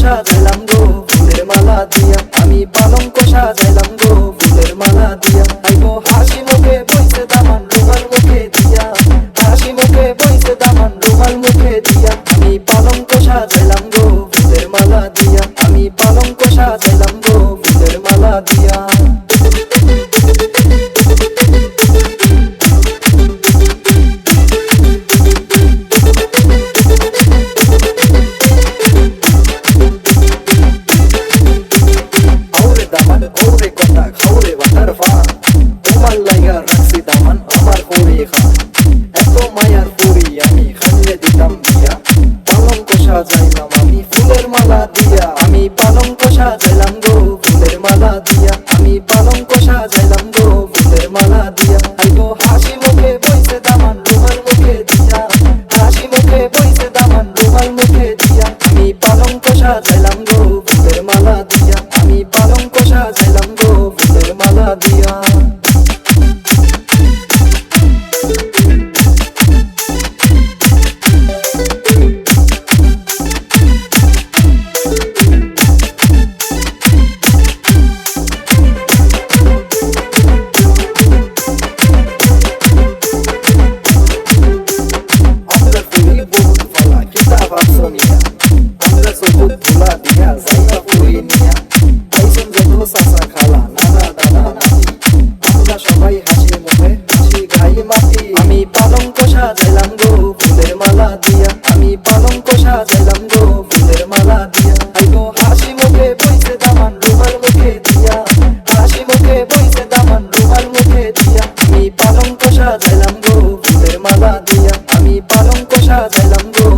সাজাইলাম গো ফুলের মালা দিয়া, আমি পালঙ্ক সাজাইলাম গো ফুলের মালা দিয়া। আইগো হাসি মুখে বইছে দামান রুমাল মুখে দিয়া, হাসি মুখে বইছে দামান রুমাল মুখে দিয়া। আমি পালঙ্ক সাজাইলাম গো ফুলের মালা দিয়া, আমি পালঙ্ক সাজাইলাম গো ফুলের মালা দিয়া। ওরে কথা খাওরে বাটার ফান, তোমার লাইগা রাখছি দামান আমার পরে খান। এত মায়ার পরি আমি খাইয়ে দিতাম দিয়া, পালঙ্ক সাজাইলাম আমি ফুলের মালা দিয়া। আমি পালঙ্ক সাজাইলাম গো ফুলের মালা দিয়া, আমি পালঙ্ক সাজাইলাম গো ফুলের মালা দিয়া। আইগো হাসি মুখে বইছে দামান রুমাল মুখে দিয়া, হাসি মুখে বইছে দামান রুমাল মুখে দিয়া। আমি পালঙ্ক সাজাইলাম গো ফুলের মালা দিয়া, আমি পালঙ্ক সাজাইলাম গো ফুলের মালা দিয়া। আমি পালঙ্ক সাজাইলাম গো ফুলের মালা দিয়া, আমি পালঙ্ক সাজাইলাম গো ফুলের মালা দিয়া। আইগো হাসি মুখে বইছে দামান রুমাল মুখে দিয়া, হাসি মুখে বইছে দামান রুমাল মুখে দিয়া। আমি পালঙ্ক সাজাইলাম গো ফুলের মালা দিয়া, আমি পালঙ্ক সাজাইলাম গো